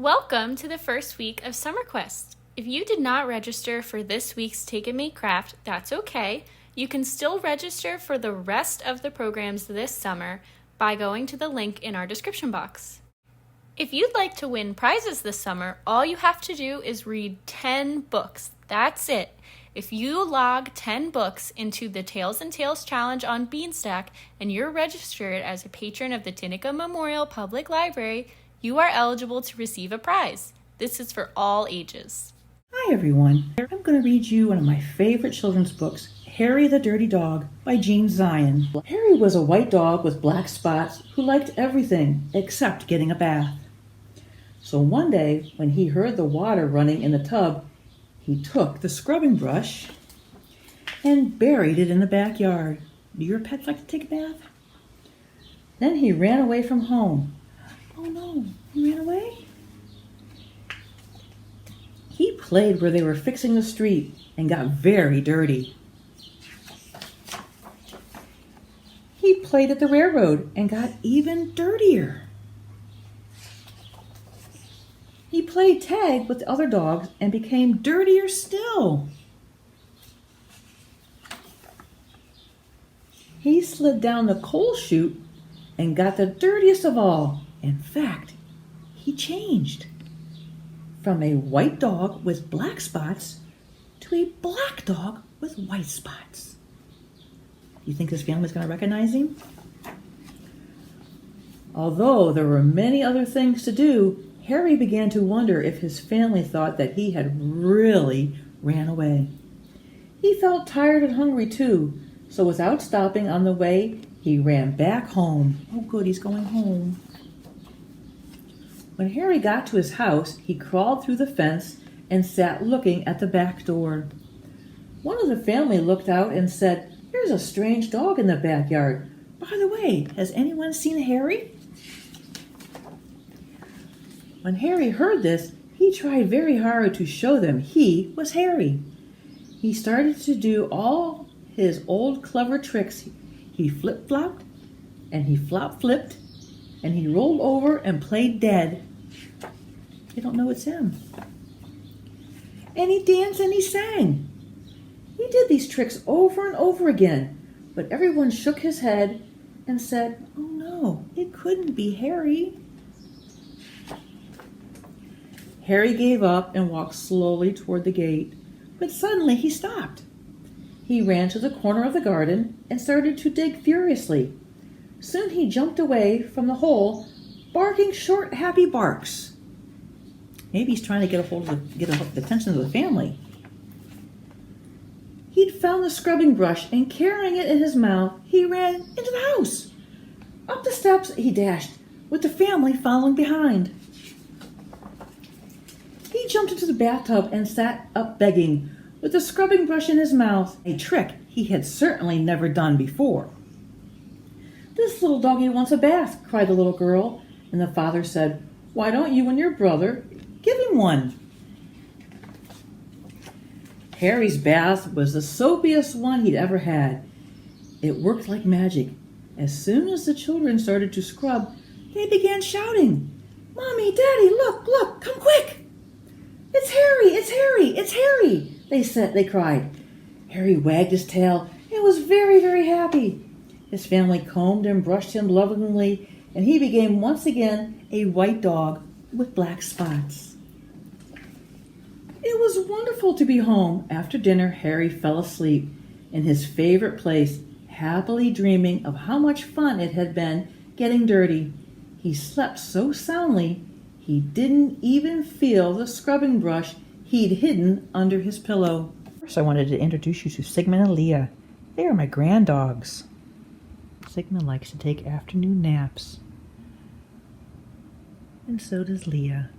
Welcome to the first week of Summer Quest. If you did not register for this week's Take and Make Craft, that's okay. You can still register for the rest of the programs this summer by going to the link in our description box. If you'd like to win prizes this summer, all you have to do is read 10 books. That's it. If you log 10 books into the Tales and Tales Challenge on Beanstack and you're registered as a patron of the Tinica Memorial Public Library, you are eligible to receive a prize. This is for all ages. Hi everyone. I'm going to read you one of my favorite children's books, Harry the Dirty Dog by Jean Zion. Harry was a white dog with black spots who liked everything except getting a bath. So one day when he heard the water running in the tub, he took the scrubbing brush and buried it in the backyard. Do your pets like to take a bath? Then he ran away from home. Oh no, he ran away? He played where they were fixing the street and got very dirty. He played at the railroad and got even dirtier. He played tag with the other dogs and became dirtier still. He slid down the coal chute and got the dirtiest of all. In fact, he changed from a white dog with black spots to a black dog with white spots. You think his family's going to recognize him? Although there were many other things to do, Harry began to wonder if his family thought that he had really ran away. He felt tired and hungry too, so without stopping on the way, he ran back home. Oh good, he's going home. When Harry got to his house, he crawled through the fence and sat looking at the back door. One of the family looked out and said, "There's a strange dog in the backyard. By the way, has anyone seen Harry?" When Harry heard this, he tried very hard to show them he was Harry. He started to do all his old clever tricks. He flip-flopped, and he flop-flipped, and he rolled over and played dead. They don't know it's him. And he danced and he sang. He did these tricks over and over again, but everyone shook his head and said, "Oh no, it couldn't be Harry." Harry gave up and walked slowly toward the gate, but suddenly he stopped. He ran to the corner of the garden and started to dig furiously. Soon he jumped away from the hole, barking short, happy barks. Maybe he's trying to get the attention of the family. He'd found the scrubbing brush, and carrying it in his mouth, he ran into the house. Up the steps he dashed, with the family following behind. He jumped into the bathtub and sat up begging, with the scrubbing brush in his mouth, a trick he had certainly never done before. "This little doggie wants a bath," cried the little girl, and the father said, "Why don't you and your brother give him one?" Harry's bath was the soapiest one he'd ever had. It worked like magic. As soon as the children started to scrub, they began shouting, "Mommy, Daddy, look, look, come quick! It's Harry, it's Harry, it's Harry!" They cried. Harry wagged his tail and was very, very happy. His family combed and brushed him lovingly, and he became once again a white dog with black spots. It was wonderful to be home. After dinner, Harry fell asleep in his favorite place, happily dreaming of how much fun it had been getting dirty. He slept so soundly, he didn't even feel the scrubbing brush he'd hidden under his pillow. First, I wanted to introduce you to Sigmund and Leah. They are my grand dogs. Sigmund likes to take afternoon naps. And so does Leah.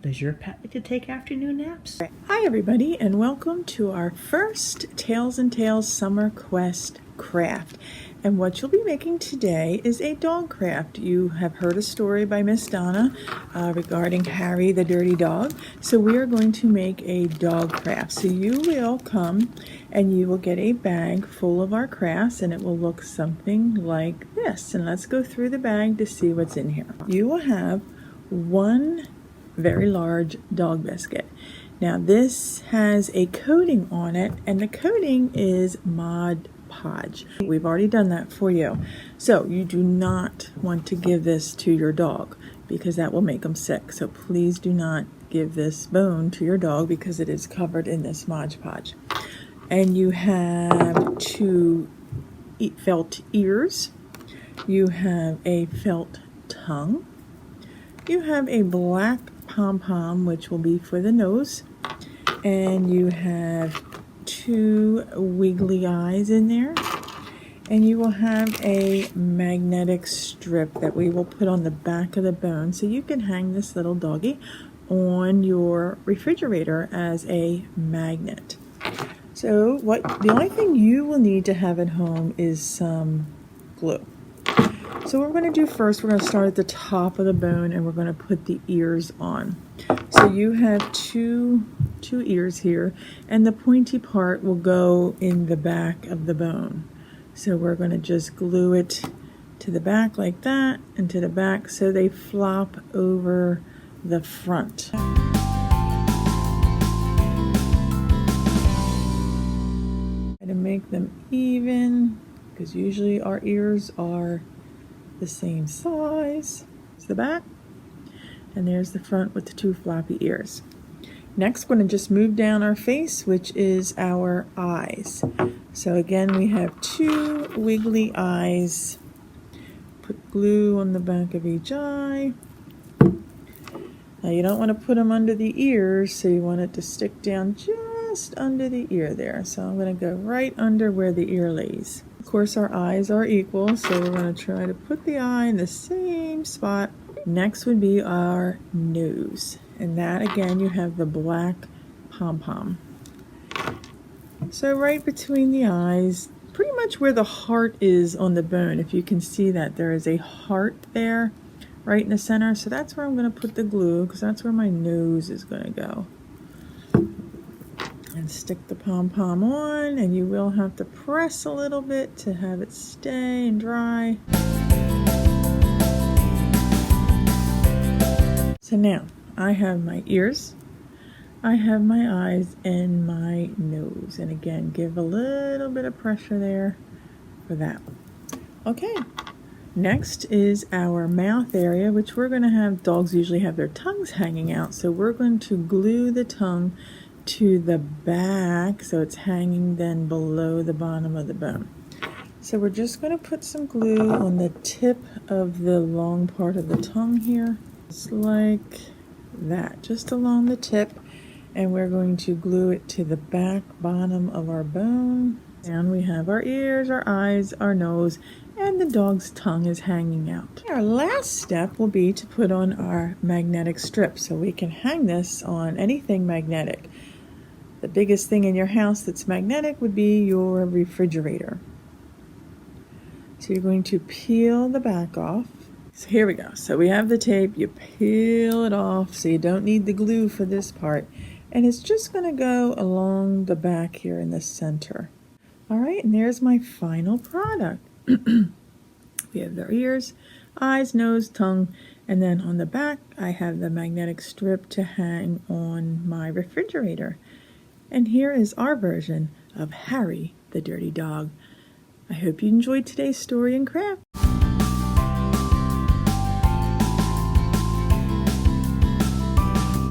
Does your pet like to take afternoon naps? Hi everybody, and welcome to our first Tales and Tales Summer Quest craft. And what you'll be making today is a dog craft. You have heard a story by Miss Donna regarding Harry the Dirty Dog. So we are going to make a dog craft. So you will come and you will get a bag full of our crafts, and it will look something like this. And let's go through the bag to see what's in here. You will have one very large dog biscuit. Now this has a coating on it, and the coating is Mod Podge. We've already done that for you. So you do not want to give this to your dog because that will make them sick. So please do not give this bone to your dog because it is covered in this Mod Podge. And you have 2 felt ears. You have a felt tongue. You have a black pom-pom, which will be for the nose. And you have 2 wiggly eyes in there. And you will have a magnetic strip that we will put on the back of the bone so you can hang this little doggy on your refrigerator as a magnet. So the only thing you will need to have at home is some glue. So what we're going to do first, we're going to start at the top of the bone and we're going to put the ears on. So you have two ears here, and the pointy part will go in the back of the bone. So we're going to just glue it to the back like that and to the back so they flop over the front. To make them even, because usually our ears are the same size as the back, and there's the front with the 2 floppy ears. Next, we're going to just move down our face, which is our eyes. So again, we have 2 wiggly eyes. Put glue on the back of each eye. Now you don't want to put them under the ears, so you want it to stick down just under the ear there. So I'm going to go right under where the ear lays. Of course, our eyes are equal, so we're going to try to put the eye in the same spot. Next would be our nose, and that again you have the black pom-pom. So right between the eyes, pretty much where the heart is on the bone, if you can see that there is a heart there right in the center. So that's where I'm going to put the glue, because that's where my nose is going to go. And stick the pom-pom on, and you will have to press a little bit to have it stay and dry. So now I have my ears, I have my eyes, and my nose. And again, give a little bit of pressure there for that. Okay, next is our mouth area, which we're going to have, dogs usually have their tongues hanging out. So we're going to glue the tongue to the back so it's hanging then below the bottom of the bone. So we're just going to put some glue on the tip of the long part of the tongue here, just like that, just along the tip, and we're going to glue it to the back bottom of our bone. And we have our ears, our eyes, our nose, and the dog's tongue is hanging out. Our last step will be to put on our magnetic strip, so we can hang this on anything magnetic. The biggest thing in your house that's magnetic would be your refrigerator. So you're going to peel the back off. So here we go. So we have the tape, you peel it off so you don't need the glue for this part. And it's just going to go along the back here in the center. All right, and there's my final product. We have their ears, eyes, nose, tongue, and then on the back I have the magnetic strip to hang on my refrigerator. And here is our version of Harry the Dirty Dog. I hope you enjoyed today's story and craft.